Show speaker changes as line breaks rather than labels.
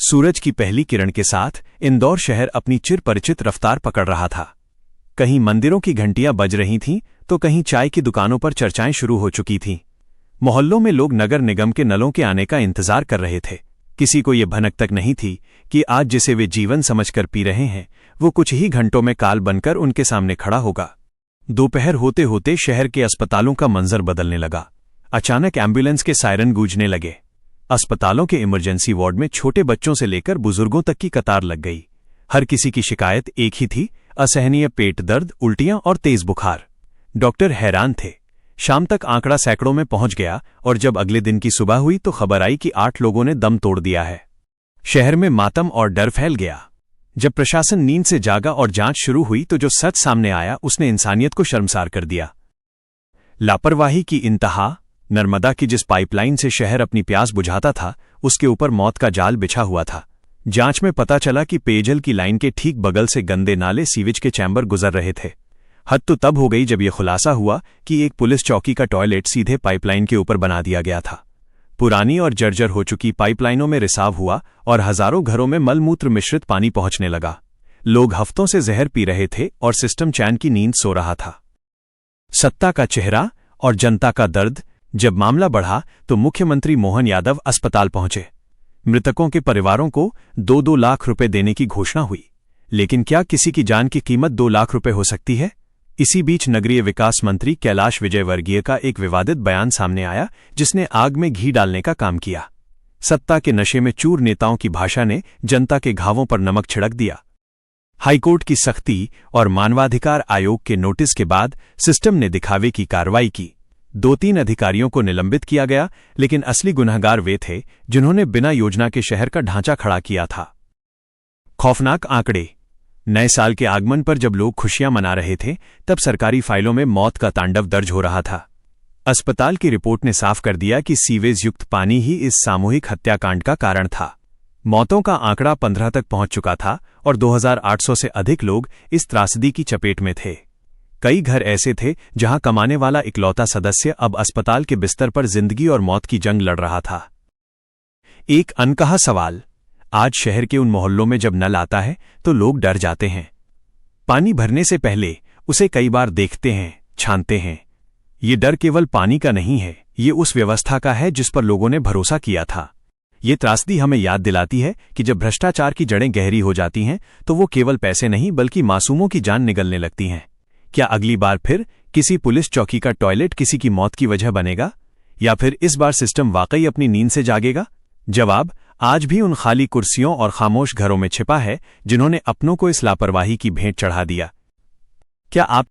सूरज की पहली किरण के साथ इंदौर शहर अपनी चिर परिचित रफ्तार पकड़ रहा था। कहीं मंदिरों की घंटियां बज रही थीं तो कहीं चाय की दुकानों पर चर्चाएं शुरू हो चुकी थीं। मोहल्लों में लोग नगर निगम के नलों के आने का इंतजार कर रहे थे। किसी को ये भनक तक नहीं थी कि आज जिसे वे जीवन समझकर पी रहे हैं वो कुछ ही घंटों में काल बनकर उनके सामने खड़ा होगा। दोपहर होते होते शहर के अस्पतालों का मंजर बदलने लगा। अचानक एम्बुलेंस के सायरन गूंजने लगे। अस्पतालों के इमरजेंसी वार्ड में छोटे बच्चों से लेकर बुजुर्गों तक की कतार लग गई। हर किसी की शिकायत एक ही थी, असहनीय पेट दर्द, उल्टियां और तेज बुखार। डॉक्टर हैरान थे। शाम तक आंकड़ा सैकड़ों में पहुंच गया और जब अगले दिन की सुबह हुई तो खबर आई कि 8 लोगों ने दम तोड़ दिया है। शहर में मातम और डर फैल गया। जब प्रशासन नींद से जागा और जांच शुरू हुई तो जो सच सामने आया उसने इंसानियत को शर्मसार कर दिया। लापरवाही की इंतहा। नर्मदा की जिस पाइपलाइन से शहर अपनी प्यास बुझाता था उसके ऊपर मौत का जाल बिछा हुआ था। जांच में पता चला कि पेयजल की लाइन के ठीक बगल से गंदे नाले सीवेज के चैम्बर गुजर रहे थे। हद तो तब हो गई जब यह खुलासा हुआ कि एक पुलिस चौकी का टॉयलेट सीधे पाइपलाइन के ऊपर बना दिया गया था। पुरानी और जर्जर हो चुकी पाइपलाइनों में रिसाव हुआ और हजारों घरों में मलमूत्र मिश्रित पानी पहुंचने लगा। लोग हफ्तों से जहर पी रहे थे और सिस्टम चैन की नींद सो रहा था। सत्ता का चेहरा और जनता का दर्द। जब मामला बढ़ा तो मुख्यमंत्री मोहन यादव अस्पताल पहुंचे। मृतकों के परिवारों को 2-2 लाख रुपए देने की घोषणा हुई। लेकिन क्या किसी की जान की कीमत 2 लाख रुपए हो सकती है? इसी बीच नगरीय विकास मंत्री कैलाश विजयवर्गीय का एक विवादित बयान सामने आया जिसने आग में घी डालने का काम किया। सत्ता के नशे में चूर नेताओं की भाषा ने जनता के घावों पर नमक छिड़क दिया। हाईकोर्ट की सख्ती और मानवाधिकार आयोग के नोटिस के बाद सिस्टम ने दिखावे की कार्रवाई की। 2-3 अधिकारियों को निलंबित किया गया, लेकिन असली गुनहगार वे थे जिन्होंने बिना योजना के शहर का ढांचा खड़ा किया था। खौफनाक आंकड़े। नए साल के आगमन पर जब लोग खुशियां मना रहे थे तब सरकारी फाइलों में मौत का तांडव दर्ज हो रहा था। अस्पताल की रिपोर्ट ने साफ कर दिया कि सीवेज युक्त पानी ही इस सामूहिक हत्याकांड का कारण था। मौतों का आंकड़ा 15 तक पहुंच चुका था और 2800 से अधिक लोग इस त्रासदी की चपेट में थे। कई घर ऐसे थे जहां कमाने वाला इकलौता सदस्य अब अस्पताल के बिस्तर पर जिंदगी और मौत की जंग लड़ रहा था। एक अनकहा सवाल। आज शहर के उन मोहल्लों में जब नल आता है तो लोग डर जाते हैं। पानी भरने से पहले उसे कई बार देखते हैं, छानते हैं। ये डर केवल पानी का नहीं है, ये उस व्यवस्था का है जिस पर लोगों ने भरोसा किया था। ये त्रासदी हमें याद दिलाती है कि जब भ्रष्टाचार की जड़ें गहरी हो जाती हैं तो वो केवल पैसे नहीं बल्कि मासूमों की जान निगलने लगती हैं। क्या अगली बार फिर किसी पुलिस चौकी का टॉयलेट किसी की मौत की वजह बनेगा, या फिर इस बार सिस्टम वाकई अपनी नींद से जागेगा? जवाब आज भी उन खाली कुर्सियों और खामोश घरों में छिपा है जिन्होंने अपनों को इस लापरवाही की भेंट चढ़ा दिया। क्या आप